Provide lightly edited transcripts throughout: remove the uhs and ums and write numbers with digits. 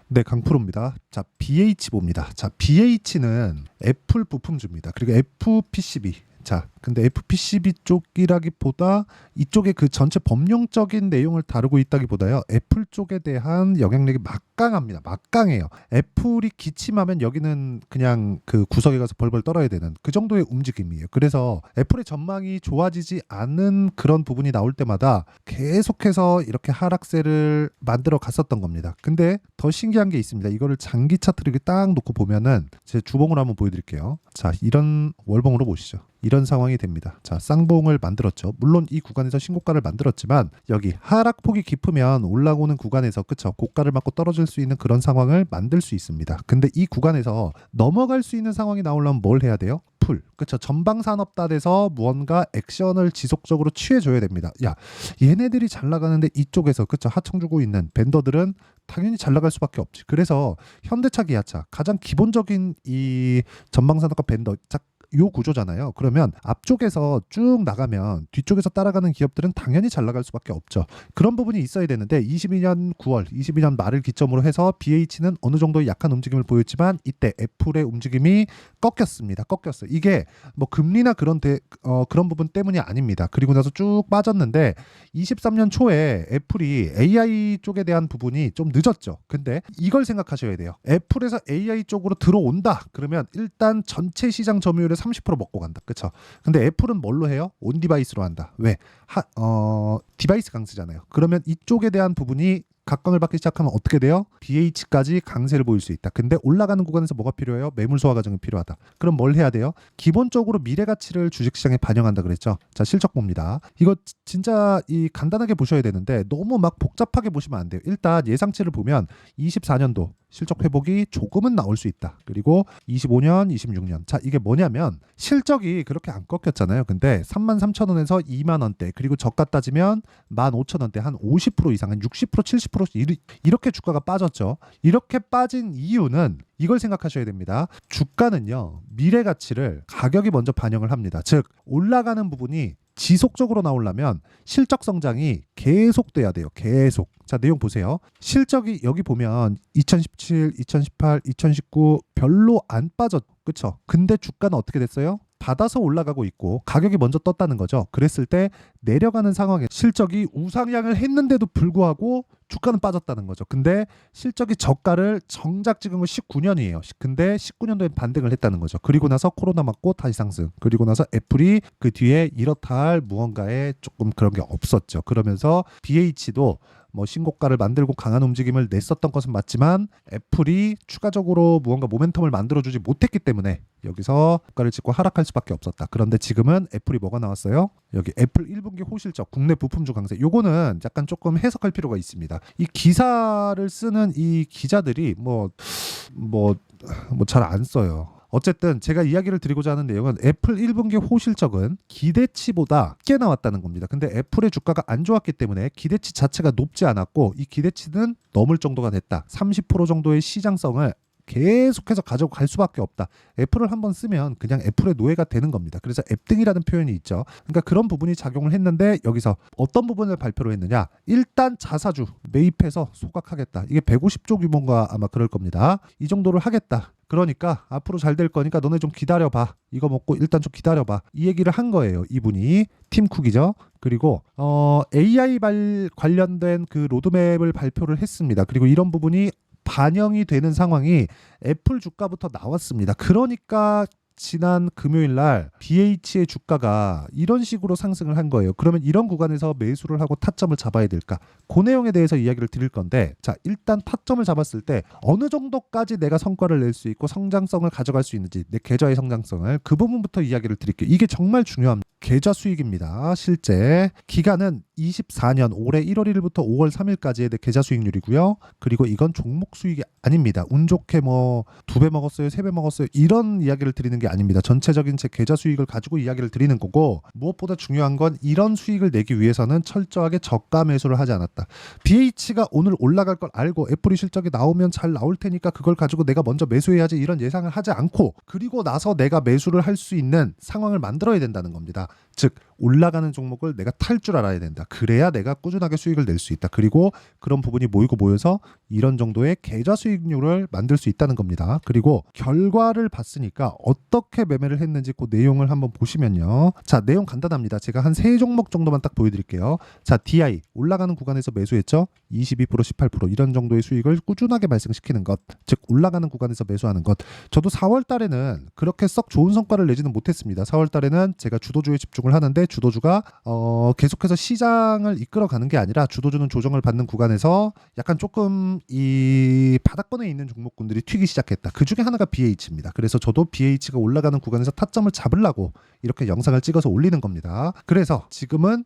네, 강프로입니다. 자, BH봅니다. 자, BH는 애플 부품주입니다. 그리고 FPCB. 자, 근데 FPCB 쪽이라기보다 이쪽에 그 전체 법령적인 내용을 다루고 있다기보다요. 애플 쪽에 대한 영향력이 막강합니다. 막강해요. 애플이 기침하면 여기는 그냥 그 구석에 가서 벌벌 떨어야 되는 그 정도의 움직임이에요. 그래서 애플의 전망이 좋아지지 않은 그런 부분이 나올 때마다 계속해서 이렇게 하락세를 만들어 갔었던 겁니다. 근데 더 신기한 게 있습니다. 이거를 장기 차트를 이렇게 딱 놓고 보면은 제 주봉으로 한번 보여드릴게요. 자, 이런 월봉으로 보시죠. 이런 상황이 됩니다. 자, 쌍봉을 만들었죠. 물론 이 구간에서 신고가를 만들었지만 여기 하락폭이 깊으면 올라오는 구간에서 그쵸 고가를 맞고 떨어질 수 있는 그런 상황을 만들 수 있습니다. 근데 이 구간에서 넘어갈 수 있는 상황이 나오려면 뭘 해야 돼요? 풀. 그쵸. 전방산업단에서 무언가 액션을 지속적으로 취해줘야 됩니다. 야, 얘네들이 잘 나가는데 이쪽에서 그쵸 하청 주고 있는 벤더들은 당연히 잘 나갈 수밖에 없지. 그래서 현대차, 기아차 가장 기본적인 이 전방산업과 벤더 요 구조잖아요. 그러면 앞쪽에서 쭉 나가면 뒤쪽에서 따라가는 기업들은 당연히 잘 나갈 수밖에 없죠. 그런 부분이 있어야 되는데 22년 9월, 22년 말을 기점으로 해서 BH는 어느 정도 약한 움직임을 보였지만 이때 애플의 움직임이 꺾였습니다. 꺾였어요. 이게 뭐 금리나 그런 그런 부분 때문이 아닙니다. 그리고 나서 쭉 빠졌는데 23년 초에 애플이 AI 쪽에 대한 부분이 좀 늦었죠. 근데 이걸 생각하셔야 돼요. 애플에서 AI 쪽으로 들어온다. 그러면 일단 전체 시장 점유율의 30% 먹고 간다. 그쵸? 근데 애플은 뭘로 해요? 온 디바이스로 한다. 왜? 디바이스 강세잖아요. 그러면 이쪽에 대한 부분이 각광을 받기 시작하면 어떻게 돼요? BH까지 강세를 보일 수 있다. 근데 올라가는 구간에서 뭐가 필요해요? 매물 소화 과정이 필요하다. 그럼 뭘 해야 돼요? 기본적으로 미래 가치를 주식시장에 반영한다 그랬죠. 자, 실적 봅니다. 이거 진짜 이 간단하게 보셔야 되는데 너무 막 복잡하게 보시면 안 돼요. 일단 예상치를 보면 24년도 실적 회복이 조금은 나올 수 있다. 그리고 25년, 26년. 자, 이게 뭐냐면 실적이 그렇게 안 꺾였잖아요. 근데 33,000원에서 2만 원대, 그리고 저가 따지면 15,000원대 한 50% 이상, 한 60%, 70% 이렇게 주가가 빠졌죠. 이렇게 빠진 이유는 이걸 생각하셔야 됩니다. 주가는요, 미래 가치를 가격이 먼저 반영을 합니다. 즉, 올라가는 부분이 지속적으로 나오려면 실적 성장이 계속돼야 돼요. 계속. 자, 내용 보세요. 실적이 여기 보면 2017, 2018, 2019 별로 안 빠졌. 그쵸? 근데 주가는 어떻게 됐어요? 받아서 올라가고 있고 가격이 먼저 떴다는 거죠. 그랬을 때 내려가는 상황에 실적이 우상향을 했는데도 불구하고 주가는 빠졌다는 거죠. 근데 실적이 저가를 정작 찍은 건 19년이에요. 근데 19년도에 반등을 했다는 거죠. 그리고 나서 코로나 맞고 다시 상승. 그리고 나서 애플이 그 뒤에 이렇다 할 무언가에 조금 그런 게 없었죠. 그러면서 BH도 뭐 신고가를 만들고 강한 움직임을 냈었던 것은 맞지만 애플이 추가적으로 무언가 모멘텀을 만들어주지 못했기 때문에 여기서 고가를 찍고 하락할 수밖에 없었다. 그런데 지금은 애플이 뭐가 나왔어요? 여기 애플 1분기 호실적 국내 부품주 강세. 요거는 약간 조금 해석할 필요가 있습니다. 이 기사를 쓰는 이 기자들이 잘 안 써요. 어쨌든 제가 이야기를 드리고자 하는 내용은 애플 1분기 호실적은 기대치보다 낮게 나왔다는 겁니다. 근데 애플의 주가가 안 좋았기 때문에 기대치 자체가 높지 않았고 이 기대치는 넘을 정도가 됐다. 30% 정도의 시장성을 계속해서 가지고 갈 수밖에 없다. 애플을 한번 쓰면 그냥 애플의 노예가 되는 겁니다. 그래서 앱등이라는 표현이 있죠. 그러니까 그런 부분이 작용을 했는데 여기서 어떤 부분을 발표를 했느냐. 일단 자사주 매입해서 소각하겠다. 이게 150조 규모인가 아마 그럴 겁니다. 이 정도를 하겠다. 그러니까 앞으로 잘 될 거니까 너네 좀 기다려봐. 이거 먹고 일단 좀 기다려봐. 이 얘기를 한 거예요. 이분이 팀 쿡이죠. 그리고 AI 관련된 그 로드맵을 발표를 했습니다. 그리고 이런 부분이 반영이 되는 상황이 애플 주가부터 나왔습니다. 그러니까 지난 금요일 날 BH의 주가가 이런 식으로 상승을 한 거예요. 그러면 이런 구간에서 매수를 하고 타점을 잡아야 될까? 그 내용에 대해서 이야기를 드릴 건데, 자, 일단 타점을 잡았을 때 어느 정도까지 내가 성과를 낼 수 있고 성장성을 가져갈 수 있는지, 내 계좌의 성장성을, 그 부분부터 이야기를 드릴게요. 이게 정말 중요합니다. 계좌 수익입니다. 실제 기간은 24년 올해 1월 1일부터 5월 3일까지의 내 계좌 수익률이고요. 그리고 이건 종목 수익이 아닙니다. 운 좋게 뭐 2배 먹었어요, 3배 먹었어요, 이런 이야기를 드리는 게 아닙니다. 전체적인 제 계좌 수익을 가지고 이야기를 드리는 거고, 무엇보다 중요한 건 이런 수익을 내기 위해서는 철저하게 저가 매수를 하지 않았다. BH가 오늘 올라갈 걸 알고 애플이 실적이 나오면 잘 나올 테니까 그걸 가지고 내가 먼저 매수해야지, 이런 예상을 하지 않고 그리고 나서 내가 매수를 할 수 있는 상황을 만들어야 된다는 겁니다. 즉 올라가는 종목을 내가 탈 줄 알아야 된다. 그래야 내가 꾸준하게 수익을 낼 수 있다. 그리고 그런 부분이 모이고 모여서 이런 정도의 계좌 수익률을 만들 수 있다는 겁니다. 그리고 결과를 봤으니까 어떻게 매매를 했는지 그 내용을 한번 보시면요. 자, 내용 간단합니다. 제가 한 3종목 정도만 딱 보여드릴게요. 자, DI 올라가는 구간에서 매수했죠. 22%, 18% 이런 정도의 수익을 꾸준하게 발생시키는 것, 즉 올라가는 구간에서 매수하는 것. 저도 4월 달에는 그렇게 썩 좋은 성과를 내지는 못했습니다. 4월 달에는 제가 주도주에 집중을 하는데 주도주가 계속해서 시장을 이끌어가는 게 아니라 주도주는 조정을 받는 구간에서 약간 조금 이 바닥권에 있는 종목군들이 튀기 시작했다. 그 중에 하나가 BH입니다. 그래서 저도 BH가 올라가는 구간에서 타점을 잡으려고 이렇게 영상을 찍어서 올리는 겁니다. 그래서 지금은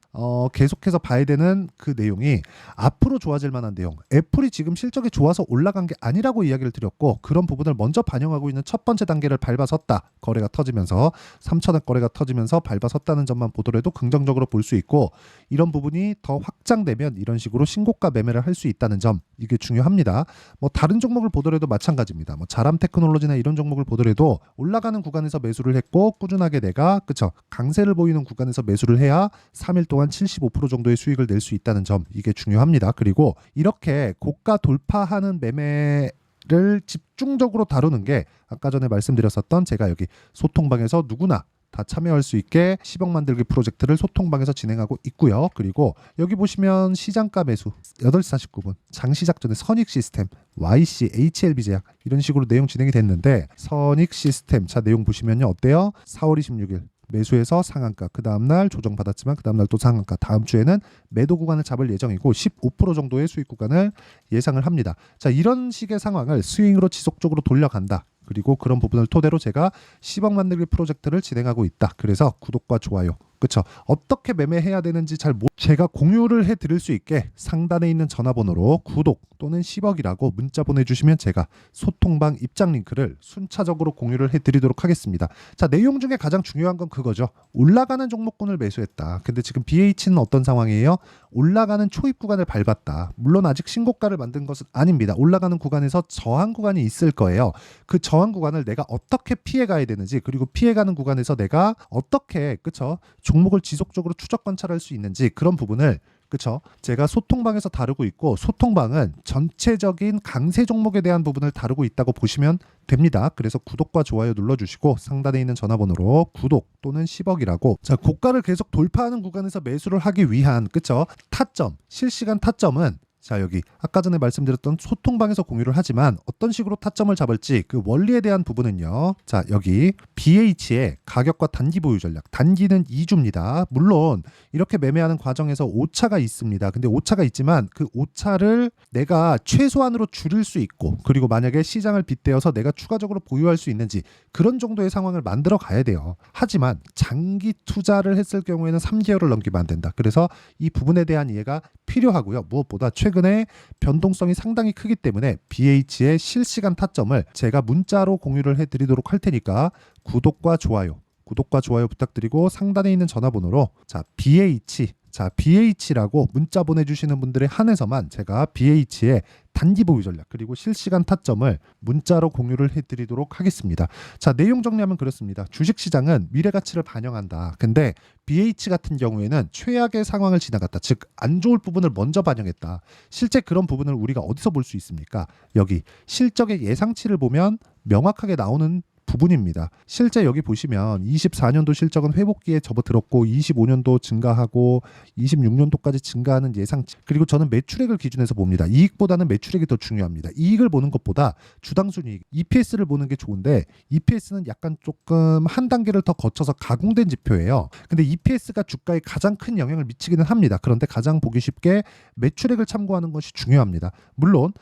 계속해서 봐야 되는 그 내용이 앞으로 좋아질 만한 내용. 애플이 지금 실적이 좋아서 올라간 게 아니라고 이야기를 드렸고 그런 부분을 먼저 반영하고 있는 첫 번째 단계를 밟아섰다. 거래가 터지면서 3천억 거래가 터지면서 밟아섰다는 점만 보더라도 긍정적으로 볼 수 있고 이런 부분이 더 확장되면 이런 식으로 신고가 매매를 할 수 있다는 점 이게 중요합니다. 뭐 다른 종목을 보더라도 마찬가지입니다. 뭐 자람 테크놀로지나 이런 종목을 보더라도 올라가는 구간에서 매수를 했고 꾸준하게 내가 그쵸 강세를 보이는 구간에서 매수를 해야 3일 동안 75% 정도의 수익을 낼 수 있다는 점 이게 중요합니다. 그리고 이렇게 고가 돌파하는 매매를 집중적으로 다루는 게 아까 전에 말씀드렸었던 제가 여기 소통방에서 누구나 다 참여할 수 있게 10억 만들기 프로젝트를 소통방에서 진행하고 있고요. 그리고 여기 보시면 시장가 매수 8시 49분 장시작 전에 선익 시스템 YC, HLB 제약 이런 식으로 내용 진행이 됐는데 선익 시스템 자 내용 보시면요. 어때요? 4월 26일 매수해서 상한가 그 다음날 조정받았지만 그 다음날 또 상한가 다음 주에는 매도 구간을 잡을 예정이고 15% 정도의 수익 구간을 예상을 합니다. 자 이런 식의 상황을 스윙으로 지속적으로 돌려간다. 그리고 그런 부분을 토대로 제가 10억 만들기 프로젝트를 진행하고 있다. 그래서 구독과 좋아요. 그렇죠. 어떻게 매매해야 되는지 제가 공유를 해드릴 수 있게 상단에 있는 전화번호로 구독 또는 10억이라고 문자 보내주시면 제가 소통방 입장 링크를 순차적으로 공유를 해드리도록 하겠습니다. 자 내용 중에 가장 중요한 건 그거죠. 올라가는 종목군을 매수했다. 근데 지금 BH는 어떤 상황이에요? 올라가는 초입 구간을 밟았다. 물론 아직 신고가를 만든 것은 아닙니다. 올라가는 구간에서 저항 구간이 있을 거예요. 그 저항 구간을 내가 어떻게 피해가야 되는지 그리고 피해가는 구간에서 내가 어떻게 그쵸 종목을 지속적으로 추적 관찰할 수 있는지 그런 부분을 그쵸 제가 소통방에서 다루고 있고 소통방은 전체적인 강세 종목에 대한 부분을 다루고 있다고 보시면 됩니다. 그래서 구독과 좋아요 눌러주시고 상단에 있는 전화번호로 구독 또는 10억이라고 자 고가를 계속 돌파하는 구간에서 매수를 하기 위한 그쵸 타점 실시간 타점은 자 여기 아까 전에 말씀드렸던 소통방에서 공유를 하지만 어떤 식으로 타점을 잡을지 그 원리에 대한 부분은요. 자 여기 BH의 가격과 단기 보유 전략 단기는 2주입니다. 물론 이렇게 매매하는 과정에서 오차가 있습니다. 근데 오차가 있지만 그 오차를 내가 최소한으로 줄일 수 있고 그리고 만약에 시장을 빗대어서 내가 추가적으로 보유할 수 있는지 그런 정도의 상황을 만들어 가야 돼요. 하지만 장기 투자를 했을 경우에는 3개월을 넘기면 안 된다. 그래서 이 부분에 대한 이해가 필요하고요. 무엇보다 최근에 변동성이 상당히 크기 때문에 BH의 실시간 타점을 제가 문자로 공유를 해드리도록 할 테니까 구독과 좋아요 부탁드리고 상단에 있는 전화번호로 자 BH라고 문자 보내주시는 분들에 한해서만 제가 BH의 단기 보유 전략 그리고 실시간 타점을 문자로 공유를 해드리도록 하겠습니다. 자 내용 정리하면 그렇습니다. 주식시장은 미래가치를 반영한다. 근데 BH 같은 경우에는 최악의 상황을 지나갔다. 즉 안 좋을 부분을 먼저 반영했다. 실제 그런 부분을 우리가 어디서 볼 수 있습니까? 여기 실적의 예상치를 보면 명확하게 나오는 부분입니다. 실제 여기 보시면 24년도 실적은 회복기에 접어들었고 25년도 증가하고 26년도까지 증가하는 예상치 그리고 저는 매출액을 기준해서 봅니다. 이익보다는 매출액이 더 중요합니다. 이익을 보는 것보다 주당순이익 EPS를 보는 게 좋은데 EPS는 약간 조금 한 단계를 더 거쳐서 가공된 지표예요. 근데 EPS가 주가에 가장 큰 영향을 미치기는 합니다. 그런데 가장 보기 쉽게 매출액을 참고하는 것이 중요합니다. 물론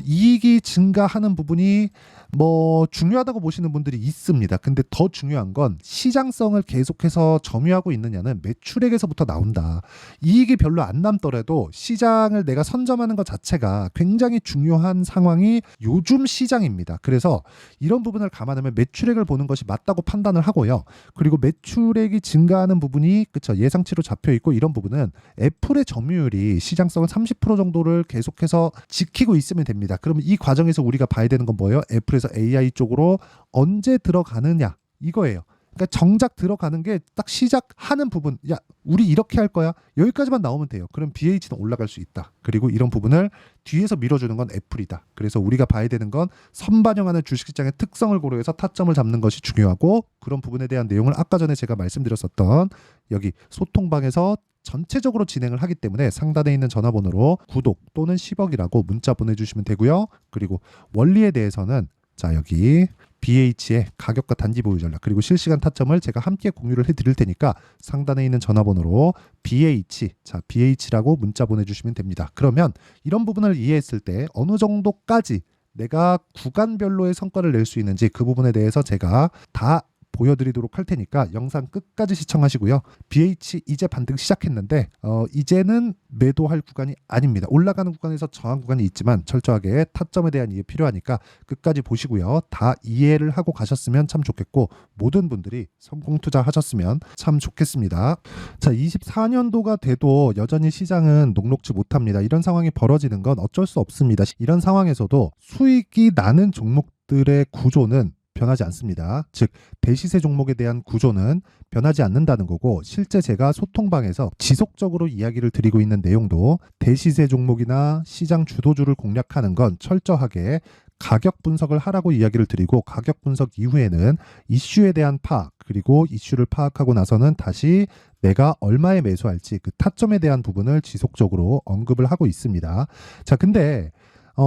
이익이 증가하는 부분이 뭐 중요하다고 보시는 분들이 있습니다. 근데 더 중요한 건 시장성을 계속해서 점유하고 있느냐는 매출액에서부터 나온다. 이익이 별로 안 남더라도 시장을 내가 선점하는 것 자체가 굉장히 중요한 상황이 요즘 시장입니다. 그래서 이런 부분을 감안하면 매출액을 보는 것이 맞다고 판단을 하고요. 그리고 매출액이 증가하는 부분이 그쵸 예상치로 잡혀 있고 이런 부분은 애플의 점유율이 시장성은 30% 정도를 계속해서 지키고 있으면 됩니다. 그러면 이 과정에서 우리가 봐야 되는 건 뭐예요? 애플에서 AI 쪽으로 언제 들어가느냐 이거예요. 그러니까 정작 들어가는 게 딱 시작하는 부분, 야 우리 이렇게 할 거야, 여기까지만 나오면 돼요. 그럼 BH는 올라갈 수 있다. 그리고 이런 부분을 뒤에서 밀어주는 건 애플이다. 그래서 우리가 봐야 되는 건 선반영하는 주식시장의 특성을 고려해서 타점을 잡는 것이 중요하고, 그런 부분에 대한 내용을 아까 전에 제가 말씀드렸었던 여기 소통방에서 전체적으로 진행을 하기 때문에 상단에 있는 전화번호로 구독 또는 10억이라고 문자 보내주시면 되고요. 그리고 원리에 대해서는 자 여기 BH의 가격과 단기 보유 전략 그리고 실시간 타점을 제가 함께 공유를 해드릴 테니까 상단에 있는 전화번호로 BH라고 문자 보내주시면 됩니다. 그러면 이런 부분을 이해했을 때 어느 정도까지 내가 구간별로의 성과를 낼 수 있는지 그 부분에 대해서 제가 다 보여드리도록 할 테니까 영상 끝까지 시청하시고요. BH 이제 반등 시작했는데 이제는 매도할 구간이 아닙니다. 올라가는 구간에서 저항 구간이 있지만 철저하게 타점에 대한 이해 필요하니까 끝까지 보시고요. 다 이해를 하고 가셨으면 참 좋겠고, 모든 분들이 성공 투자하셨으면 참 좋겠습니다. 자, 24년도가 돼도 여전히 시장은 녹록지 못합니다. 이런 상황이 벌어지는 건 어쩔 수 없습니다. 이런 상황에서도 수익이 나는 종목들의 구조는 변하지 않습니다. 즉 대시세 종목에 대한 구조는 변하지 않는다는 거고, 실제 제가 소통방에서 지속적으로 이야기를 드리고 있는 내용도 대시세 종목이나 시장 주도주를 공략하는 건 철저하게 가격 분석을 하라고 이야기를 드리고, 가격 분석 이후에는 이슈에 대한 파악, 그리고 이슈를 파악하고 나서는 다시 내가 얼마에 매수할지 그 타점에 대한 부분을 지속적으로 언급을 하고 있습니다. 자, 근데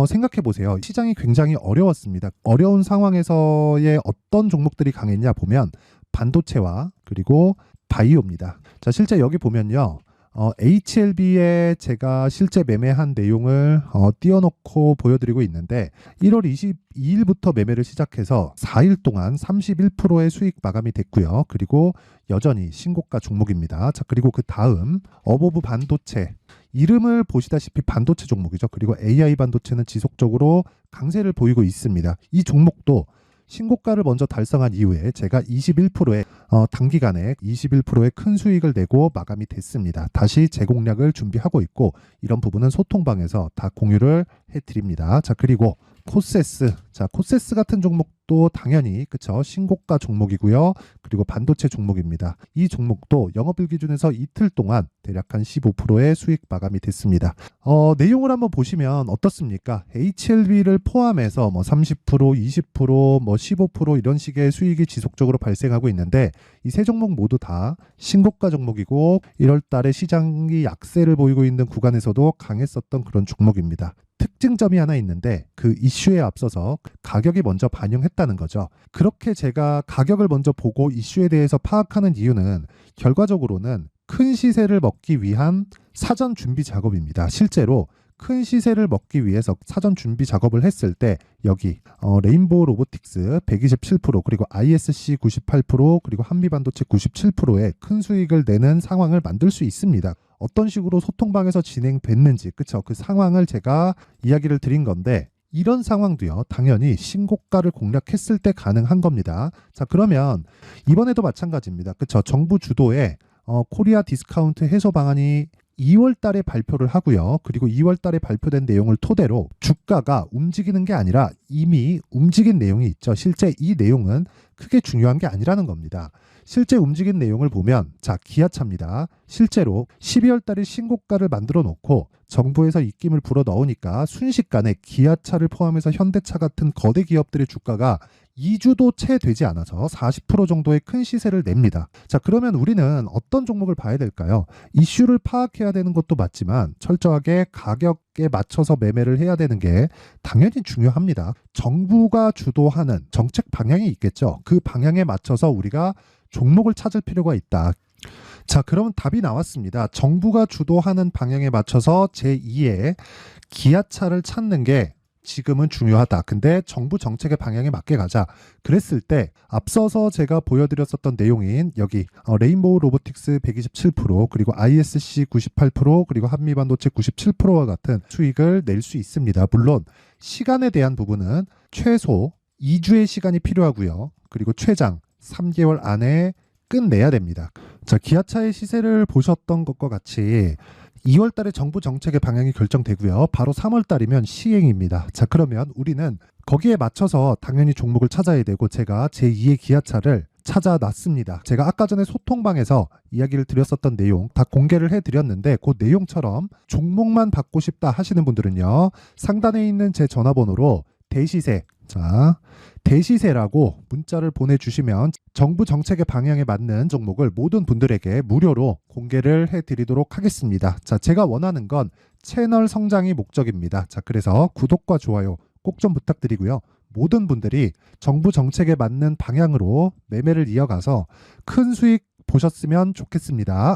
생각해 보세요. 시장이 굉장히 어려웠습니다. 어려운 상황에서의 어떤 종목들이 강했냐 보면 반도체와 그리고 바이오입니다. 자, 실제 여기 보면요. HLB에 제가 실제 매매한 내용을 띄워놓고 보여드리고 있는데 1월 22일부터 매매를 시작해서 4일 동안 31%의 수익 마감이 됐고요. 그리고 여전히 신고가 종목입니다. 자, 그리고 그 다음 어보브 반도체, 이름을 보시다시피 반도체 종목이죠. 그리고 AI 반도체는 지속적으로 강세를 보이고 있습니다. 이 종목도 신고가를 먼저 달성한 이후에 제가 21%의 단기간에 21%의 큰 수익을 내고 마감이 됐습니다. 다시 재공략을 준비하고 있고, 이런 부분은 소통방에서 다 공유를 해드립니다. 자, 그리고 코세스, 자 코세스 같은 종목도 당연히 그쵸, 신고가 종목이고요. 그리고 반도체 종목입니다. 이 종목도 영업일 기준에서 이틀 동안 대략 한 15%의 수익 마감이 됐습니다. 내용을 한번 보시면 어떻습니까? HLB를 포함해서 뭐 30%, 20%, 뭐 15% 이런 식의 수익이 지속적으로 발생하고 있는데, 이 세 종목 모두 다 신고가 종목이고 1월 달에 시장이 약세를 보이고 있는 구간에서도 강했었던 그런 종목입니다. 특징점이 하나 있는데 그 이슈에 앞서서 가격이 먼저 반영했다는 거죠. 그렇게 제가 가격을 먼저 보고 이슈에 대해서 파악하는 이유는 결과적으로는 큰 시세를 먹기 위한 사전 준비 작업입니다. 실제로 큰 시세를 먹기 위해서 사전 준비 작업을 했을 때 여기 레인보우 로보틱스 127% 그리고 ISC 98% 그리고 한미반도체 97%의 큰 수익을 내는 상황을 만들 수 있습니다. 어떤 식으로 소통방에서 진행됐는지 그쵸, 그 상황을 제가 이야기를 드린 건데, 이런 상황도요 당연히 신고가를 공략했을 때 가능한 겁니다. 자, 그러면 이번에도 마찬가지입니다. 그쵸, 정부 주도의 코리아 디스카운트 해소 방안이 2월 달에 발표를 하고요. 그리고 2월 달에 발표된 내용을 토대로 주가가 움직이는 게 아니라 이미 움직인 내용이 있죠. 실제 이 내용은 크게 중요한 게 아니라는 겁니다. 실제 움직인 내용을 보면 자, 기아차입니다. 실제로 12월 달에 신고가를 만들어 놓고 정부에서 입김을 불어 넣으니까 순식간에 기아차를 포함해서 현대차 같은 거대 기업들의 주가가 2주도 채 되지 않아서 40% 정도의 큰 시세를 냅니다. 자, 그러면 우리는 어떤 종목을 봐야 될까요? 이슈를 파악해야 되는 것도 맞지만 철저하게 가격에 맞춰서 매매를 해야 되는 게 당연히 중요합니다. 정부가 주도하는 정책 방향이 있겠죠. 그 방향에 맞춰서 우리가 종목을 찾을 필요가 있다. 자, 그러면 답이 나왔습니다. 정부가 주도하는 방향에 맞춰서 제2의 기아차를 찾는 게 지금은 중요하다. 근데 정부 정책의 방향에 맞게 가자. 그랬을 때 앞서서 제가 보여드렸었던 내용인 여기 레인보우 로보틱스 127% 그리고 ISC 98% 그리고 한미반도체 97%와 같은 수익을 낼 수 있습니다. 물론 시간에 대한 부분은 최소 2주의 시간이 필요하고요. 그리고 최장 3개월 안에 끝내야 됩니다. 자, 기아차의 시세를 보셨던 것과 같이 2월 달에 정부 정책의 방향이 결정되고요. 바로 3월 달이면 시행입니다. 자, 그러면 우리는 거기에 맞춰서 당연히 종목을 찾아야 되고, 제가 제2의 기아차를 찾아놨습니다. 제가 아까 전에 소통방에서 이야기를 드렸었던 내용 다 공개를 해드렸는데 그 내용처럼 종목만 받고 싶다 하시는 분들은요. 상단에 있는 제 전화번호로 대시세, 자, 대시세라고 문자를 보내주시면 정부 정책의 방향에 맞는 종목을 모든 분들에게 무료로 공개를 해드리도록 하겠습니다. 자, 제가 원하는 건 채널 성장이 목적입니다. 자, 그래서 구독과 좋아요 꼭 좀 부탁드리고요. 모든 분들이 정부 정책에 맞는 방향으로 매매를 이어가서 큰 수익 보셨으면 좋겠습니다.